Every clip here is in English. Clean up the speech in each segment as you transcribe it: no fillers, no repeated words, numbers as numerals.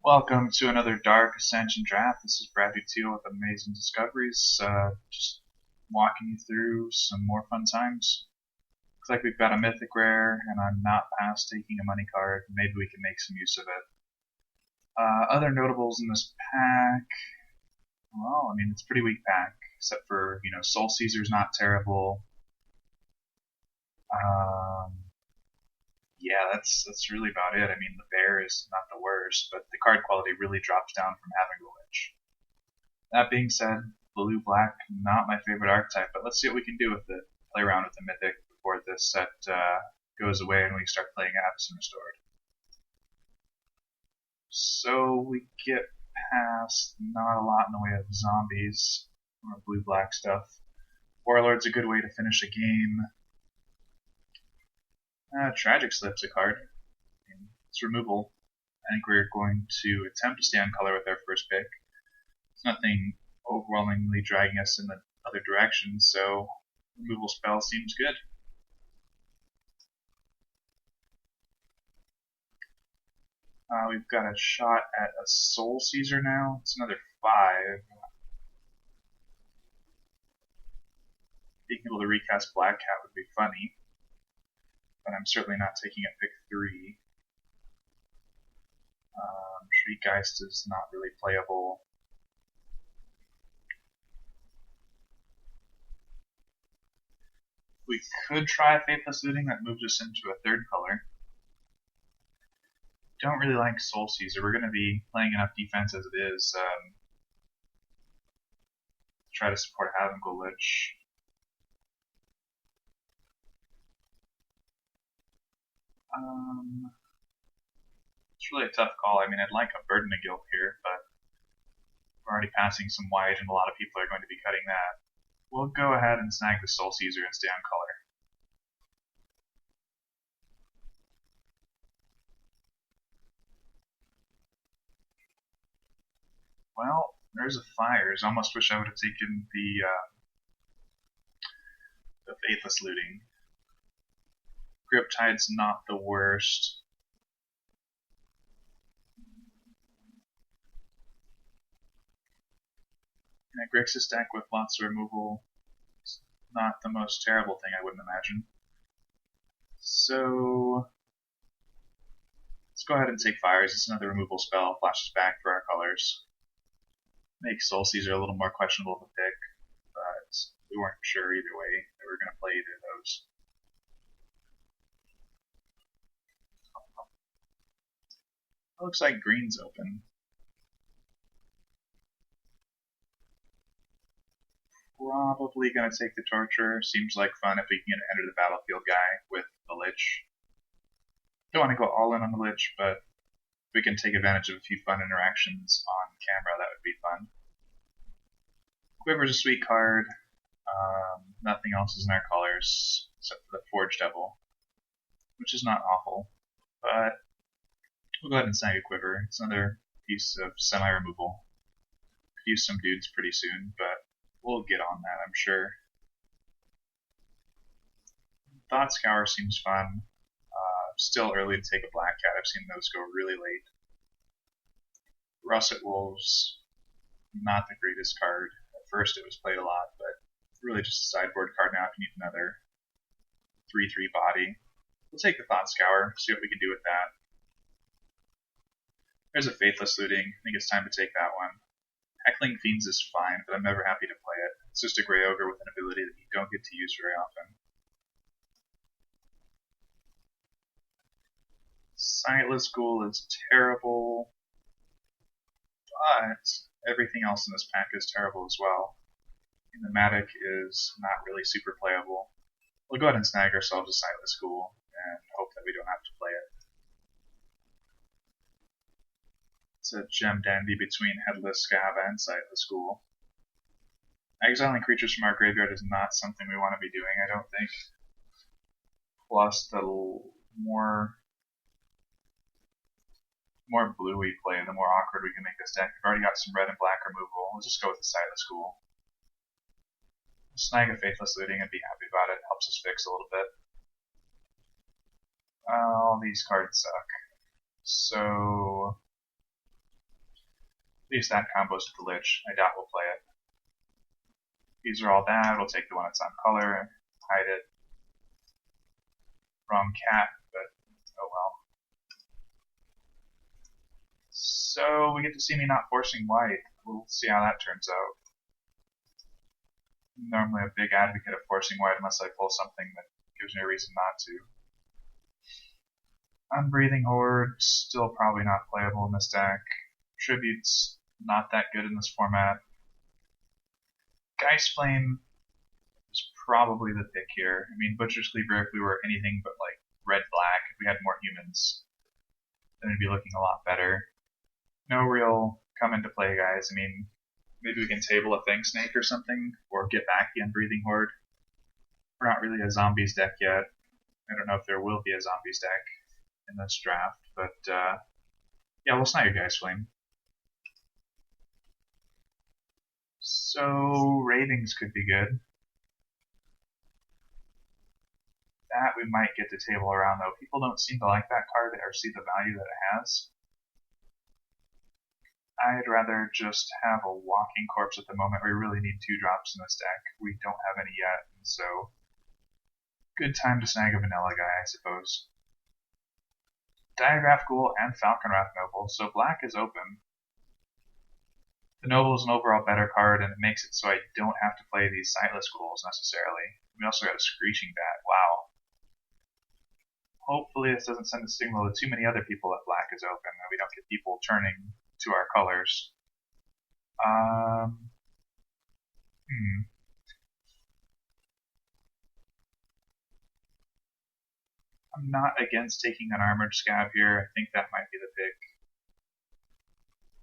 Welcome to another Dark Ascension draft. This is Bradley Teal with Amazing Discoveries. Just walking you through some more fun times. Looks like we've got a mythic rare, and I'm not past taking a money card. Maybe we can make some use of it. Other notables in this pack. Well, I mean, it's a pretty weak pack, except for Soul Caesar's not terrible. Um, yeah, that's really about it. I mean, the bear is not the worst, but the card quality really drops down from having the lich. That being said, blue-black, not my favorite archetype, but let's see what we can do with it. Play around with the mythic before this set goes away and we start playing Abyss and Restored. So we get past not a lot in the way of zombies or blue-black stuff. Warlord's a good way to finish a game. Tragic Slip's a card. It's removal. I think we're going to attempt to stay on color with our first pick. It's nothing overwhelmingly dragging us in the other direction, so removal spell seems good. We've got a shot at a Soul Caesar now. It's another 5. Being able to recast Black Cat would be funny, but I'm certainly not taking a pick 3. Shriekgeist is not really playable. We could try Faithless Looting, that moves us into a third color. Don't really like Soul Caesar. We're going to be playing enough defense as it is. Try to support a Havengal Lich. It's really a tough call. I mean, I'd like a Burden of Guilt here, but we're already passing some white, and a lot of people are going to be cutting that. We'll go ahead and snag the Soul Caesar and stay on color. Well, there's a Fires. Almost wish I would have taken the Faithless Looting. Griptide's not the worst. And a Grixis deck with lots of removal is not the most terrible thing, I wouldn't imagine. So let's go ahead and take Fires. It's another removal spell. Flashes back for our colors. Makes Soul Caesar a little more questionable of a pick, but we weren't sure either way that we were going to play either of those. It looks like green's open. Probably going to take the Torture. Seems like fun if we can enter the battlefield guy with the Lich. Don't want to go all in on the Lich, but if we can take advantage of a few fun interactions on camera, that would be fun. Quiver's a sweet card. Nothing else is in our colors except for the Forge Devil, which is not awful, but we'll go ahead and snag a Quiver. It's another piece of semi-removal. Could use some dudes pretty soon, but we'll get on that, I'm sure. Thought Scour seems fun. Still early to take a Black Cat. I've seen those go really late. Russet Wolves, not the greatest card. At first it was played a lot, but really just a sideboard card now if you need another 3/3 body. We'll take the Thought Scour, see what we can do with that. There's a Faithless Looting. I think it's time to take that one. Heckling Fiends is fine, but I'm never happy to play it. It's just a Grey Ogre with an ability that you don't get to use very often. Sightless Ghoul is terrible, but everything else in this pack is terrible as well. And the Matic is not really super playable. We'll go ahead and snag ourselves a Sightless Ghoul and hope that we don't have to play it. It's a gem dandy between Headless Scab and Sightless Ghoul. Exiling creatures from our graveyard is not something we want to be doing, I don't think. Plus, the more blue we play, the more awkward we can make this deck. We've already got some red and black removal. Let's just go with the Sightless Ghoul. Snag a Faithless Looting and be happy about it. Helps us fix a little bit. All these cards suck. So At least that combos with the Lich. I doubt we'll play it. These are all bad. We'll take the one that's on color and hide it. Wrong cat, but oh well. So we get to see me not forcing white. We'll see how that turns out. I'm normally a big advocate of forcing white unless I pull something that gives me a reason not to. Unbreathing Horde, still probably not playable in this deck. Tribute's not that good in this format. Geist Flame is probably the pick here. I mean, Butcher's Cleaver, if we were anything but like red-black, if we had more humans, then it'd be looking a lot better. No real come into play, guys. I mean, maybe we can table a Fang Snake or something, or get back the Unbreathing Horde. We're not really a zombies deck yet. I don't know if there will be a zombies deck in this draft, but yeah, we'll snipe your Geist Flame. So, Ravings could be good. That we might get to table around, though. People don't seem to like that card or see the value that it has. I'd rather just have a Walking Corpse at the moment. We really need 2 drops in this deck. We don't have any yet, and so good time to snag a vanilla guy, I suppose. Diagraph Ghoul and Falconwrath Noble, so black is open. The Noble is an overall better card, and it makes it so I don't have to play these sightless ghouls necessarily. We also got a Screeching Bat. Wow. Hopefully this doesn't send a signal to too many other people that black is open, and we don't get people turning to our colors. I'm not against taking an Armored Scab here. I think that might be the pick.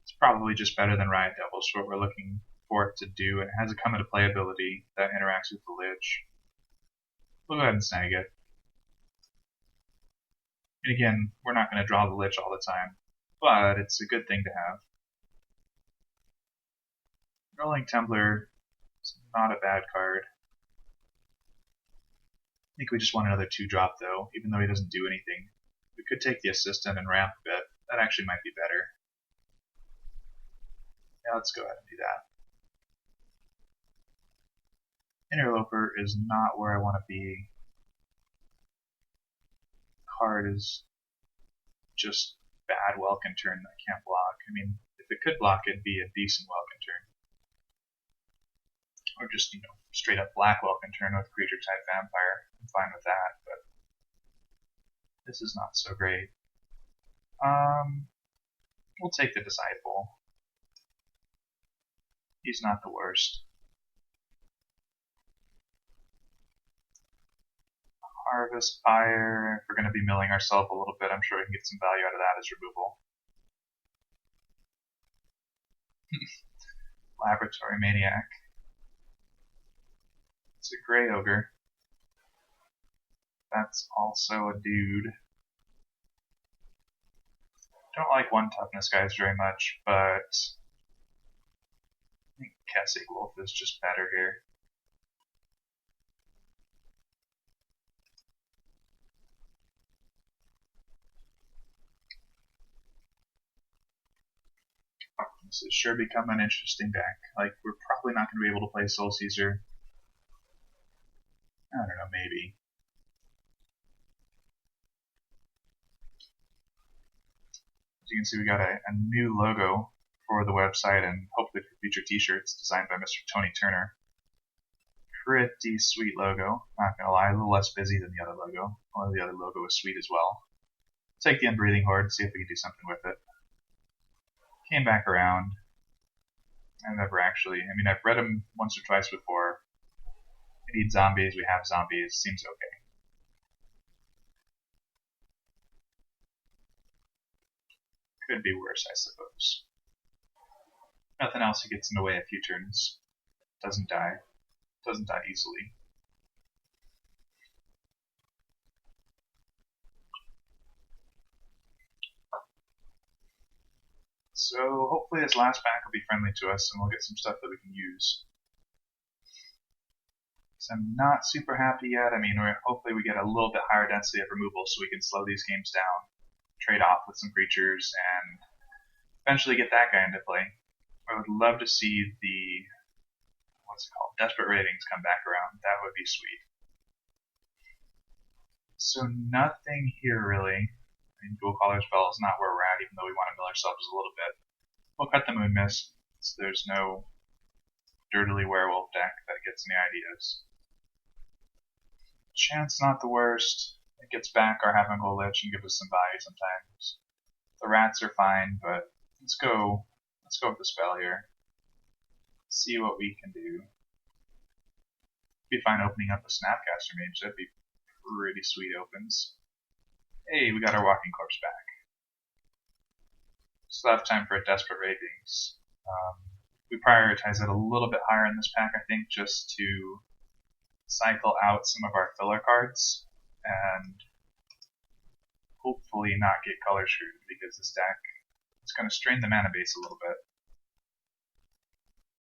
It's probably just better than Riot Devils for what we're looking for it to do. It has a come into play ability that interacts with the Lich. We'll go ahead and snag it. And again, we're not going to draw the Lich all the time, but it's a good thing to have. Rolling Tumbler is not a bad card. I think we just want another 2-drop though, even though he doesn't do anything. We could take the Assistant and ramp a bit. That actually might be better. Yeah, let's go ahead and do that. Interloper is not where I want to be. Card is just bad Welkin turn that can't block. I mean, if it could block, it'd be a decent Welkin turn. Or just, you know, straight up black Welkin turn with creature type vampire. I'm fine with that, but this is not so great. We'll take the Disciple. He's not the worst. Harvest Fire, if we're going to be milling ourselves a little bit, I'm sure we can get some value out of that as removal. Laboratory Maniac. It's a Grey Ogre. That's also a dude. Don't like 1 toughness guys very much, but I think Kessig Wolf is just better here. This has sure become an interesting deck. Like, we're probably not going to be able to play Soul Caesar. I don't know, maybe. As you can see, we got a new logo for the website and hopefully for future t-shirts designed by Mr. Tony Turner. Pretty sweet logo, not gonna lie, a little less busy than the other logo, although the other logo is sweet as well. Take the Unbreathing Horde and see if we can do something with it. Came back around. I never actually, I mean, I've read them once or twice before. We need zombies, we have zombies, seems okay. Could be worse, I suppose. Nothing else, he gets in the way a few turns. Doesn't die. Doesn't die easily. So hopefully this last pack will be friendly to us and we'll get some stuff that we can use. So I'm not super happy yet. I mean, hopefully we get a little bit higher density of removal so we can slow these games down, trade off with some creatures, and eventually get that guy into play. I would love to see the, what's it called, Desperate Ravings come back around. That would be sweet. So nothing here really. I mean, Dual Collar Spell is not where we're at, even though we want to mill ourselves a little bit. We'll cut the Moon Mist, so there's no dirtily werewolf deck that gets any ideas. Chance not the worst. It gets back our Havengul Lich and gives us some value sometimes. The rats are fine, but let's go with the spell here. See what we can do. Be fine opening up a Snapcaster Mage. That'd be pretty sweet opens. Hey, we got our Walking Corpse back. Still have time for a Desperate Ravings. We prioritize it a little bit higher in this pack, I think, just to cycle out some of our filler cards and hopefully not get color screwed, because this deck is going to strain the mana base a little bit.